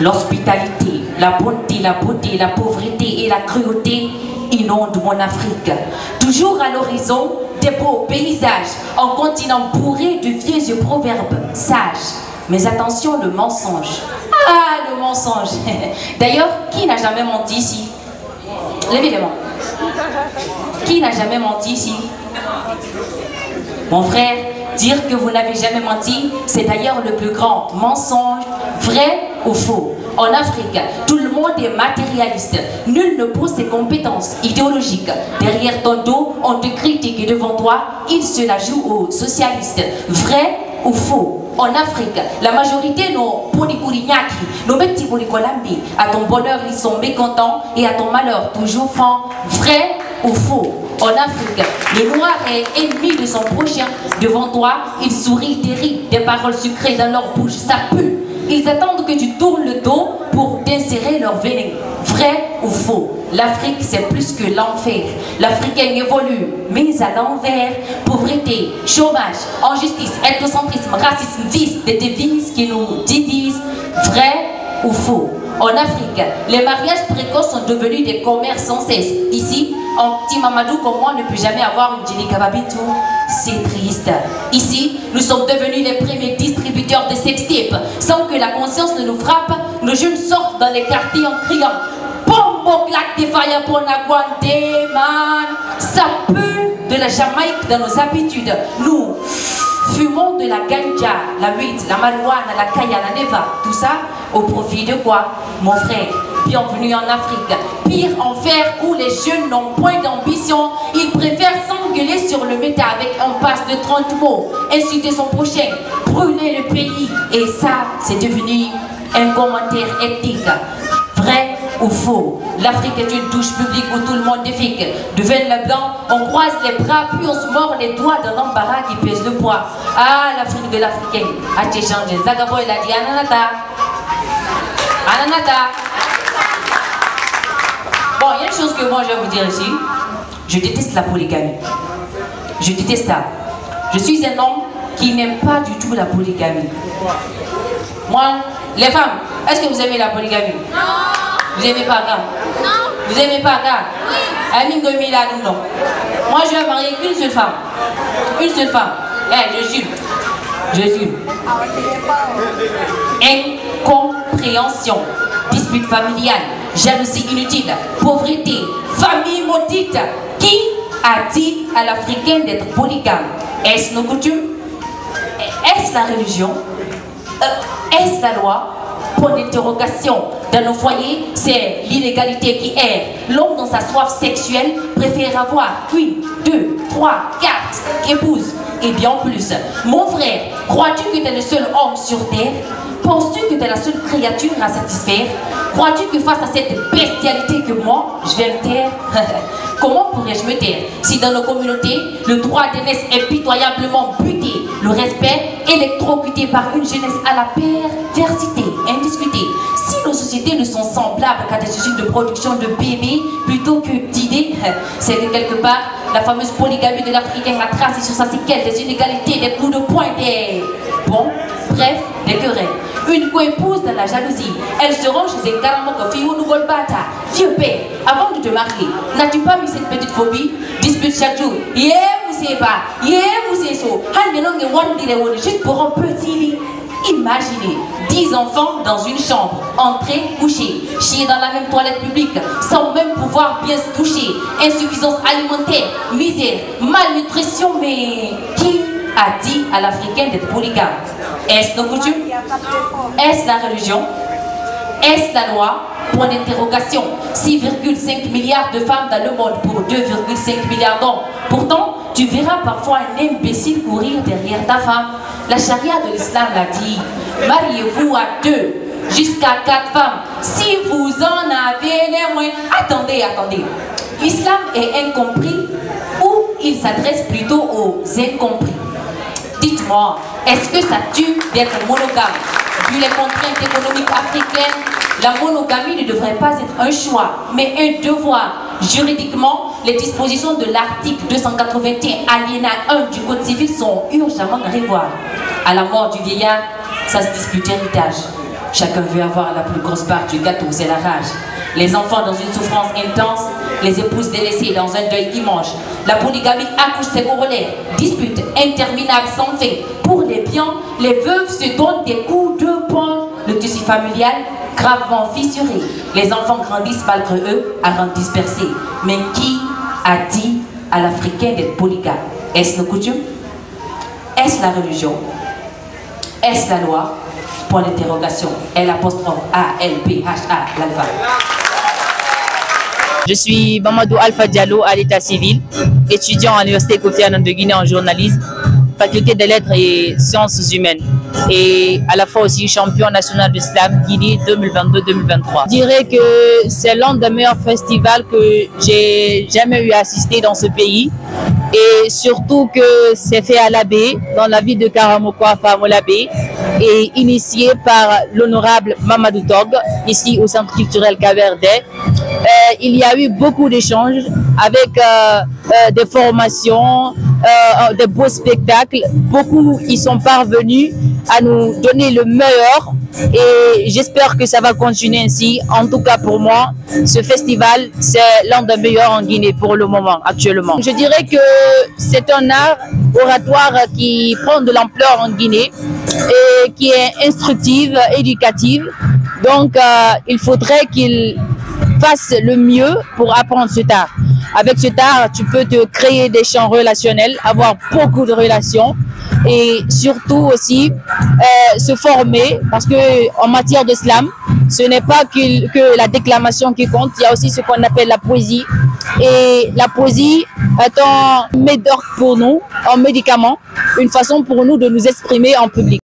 L'hospitalité, la bonté, la beauté, la pauvreté et la cruauté inondent mon Afrique. Toujours à l'horizon, des beaux paysages, un continent bourré de vieux proverbes sages. Mais attention, le mensonge. Ah, le mensonge. D'ailleurs, qui n'a jamais menti ici? Levez les mains. Qui n'a jamais menti ici? Mon frère, dire que vous n'avez jamais menti, c'est d'ailleurs le plus grand mensonge, vrai ou faux. En Afrique, tout le monde est matérialiste. Nul ne pose ses compétences idéologiques. Derrière ton dos, on te critique et devant toi, il se la joue aux socialistes. Vrai ou faux? En Afrique, la majorité n'ont pas nos petits polycolambi. À ton bonheur, ils sont mécontents et à ton malheur, toujours franc. Vrai ou faux? En Afrique, le noir est ennemi de son prochain. Devant toi, il sourit et rit. Des paroles sucrées dans leur bouche, ça pue. Ils attendent que tu tournes le dos pour t'insérer leur venin. Vrai ou faux? L'Afrique, c'est plus que l'enfer. L'Africain évolue, mais à l'envers. Pauvreté, chômage, injustice, ethnocentrisme, racisme, vice, des devises qui nous divisent. Vrai ou faux? En Afrique, les mariages précoces sont devenus des commerces sans cesse. Ici, un petit Mamadou comme moi ne peut jamais avoir une Jenny Kababitou. C'est triste. Ici, nous sommes devenus les premiers distributeurs de sextapes. Sans que la conscience ne nous frappe, nos jeunes sortent dans les quartiers en criant Pombo claque des failles pour Naguante, man. Ça pue de la Jamaïque dans nos habitudes. Nous fumons de la ganja, la weed, la marijuana, la kaya, la neva. Tout ça au profit de quoi, mon frère? Bienvenue en Afrique. Pire enfer où les jeunes n'ont point d'ambition. Ils préfèrent s'engueuler sur le méta avec un passe de 30 mots, insulter son prochain, brûler le pays. Et ça, c'est devenu un commentaire éthique. Vrai ou faux? L'Afrique est une douche publique où tout le monde défique. Devant le blanc, on croise les bras, puis on se mord les doigts dans l'embarras qui pèse le poids. Ah, l'Afrique de l'Africain. Ah, t'es changé. Zagaboy l'a dit, Ananata. Ananata. Bon, il y a une chose que moi je vais vous dire ici. Je déteste la polygamie. Je déteste ça. Je suis un homme qui n'aime pas du tout la polygamie. Moi, les femmes, est-ce que vous aimez la polygamie? Non. Vous aimez pas ça? Non. Vous aimez pas ça? Oui. Non. Moi, je vais marier qu'une seule femme. Une seule femme. Eh, je jure. Je jure. Incompréhension, dispute familiale, jalousie inutile, pauvreté, famille maudite. Qui a dit à l'Africain d'être polygame? Est-ce nos coutumes? Est-ce la religion? Est-ce la loi? Point d'interrogation. Dans nos foyers, c'est l'inégalité qui erre. L'homme dans sa soif sexuelle préfère avoir 1, 2, 3, 4 épouses et bien plus. Mon frère, crois-tu que tu es le seul homme sur terre? Penses-tu que tu es la seule créature à satisfaire? Crois-tu que face à cette bestialité que moi, je vais me taire? Comment pourrais-je me taire si dans nos communautés, le droit d'aînesse est pitoyablement buté, le respect électrocuté par une jeunesse à la perversité indiscutée? Si nos sociétés ne sont semblables qu'à des usines de production de bébés plutôt que d'idées, c'est que quelque part, la fameuse polygamie de l'Africain a tracé sur sa séquelle des inégalités, des coups de poing, des... Bon, bref, des querelles. Une co-épouse dans la jalousie. Elle se rend chez un Karamoko Fiou Nouveau Bata. Vieux père, avant de te marier, n'as-tu pas eu cette petite phobie? Dispute chaque jour. Yeah, vous savez pas. Yeah, vous savez ça. Juste pour un petit lit. Imaginez 10 enfants dans une chambre, entrer, coucher, chier dans la même toilette publique, sans même pouvoir bien se toucher, insuffisance alimentaire, misère, malnutrition, mais qui a dit à l'Africain d'être polygame? Est-ce nos coutumes? Est-ce la religion? Est-ce la loi? Point d'interrogation. 6,5 milliards de femmes dans le monde pour 2,5 milliards d'hommes. Pourtant, tu verras parfois un imbécile courir derrière ta femme. La charia de l'islam l'a dit. Mariez-vous à 2 jusqu'à 4 femmes. Si vous en avez les moyens. Attendez. L'islam est incompris ou il s'adresse plutôt aux incompris? Dites-moi, est-ce que ça tue d'être monogame? Vu les contraintes économiques africaines, la monogamie ne devrait pas être un choix, mais un devoir. Juridiquement, les dispositions de l'article 281 alinéa 1 du Code civil sont urgemment à revoir. À la mort du vieillard, ça se dispute l'héritage. Chacun veut avoir la plus grosse part du gâteau, c'est la rage. Les enfants dans une souffrance intense, les épouses délaissées dans un deuil immense. La polygamie accouche ses corollaires, disputes interminables sans fin. Pour les biens, les veuves se donnent des coups de poing. Le tissu familial gravement fissuré. Les enfants grandissent malgré eux à rang dispersé. Mais qui a dit à l'Africain d'être polygame? Est-ce nos coutumes? Est-ce la religion? Est-ce la loi? Point d'interrogation. L'_A-L-P-H-A, l'alpha. Je suis Mamadou Alpha Diallo à l'état civil, étudiant à l'Université Kofi Annan de Guinée en journalisme, faculté des lettres et sciences humaines, et à la fois aussi champion national de slam Guinée 2022-2023. Je dirais que c'est l'un des meilleurs festivals que j'ai jamais eu à assister dans ce pays, et surtout que c'est fait à l'abbé, dans la ville de Karamoko-Afam Famolabé, et initié par l'honorable Mamadou Tog, ici au Centre culturel Cap-Verdais. Il y a eu beaucoup d'échanges avec des formations, des beaux spectacles. Beaucoup y sont parvenus à nous donner le meilleur et j'espère que ça va continuer ainsi. En tout cas pour moi, ce festival, c'est l'un des meilleurs en Guinée pour le moment, actuellement. Je dirais que c'est un art oratoire qui prend de l'ampleur en Guinée et qui est instructive, éducative. Donc, il faudrait qu'il fasse le mieux pour apprendre cet art. Avec cet art, tu peux te créer des champs relationnels, avoir beaucoup de relations et surtout aussi se former parce que en matière de slam, ce n'est pas que la déclamation qui compte, il y a aussi ce qu'on appelle la poésie. Et la poésie est un médoc pour nous, un médicament, une façon pour nous de nous exprimer en public.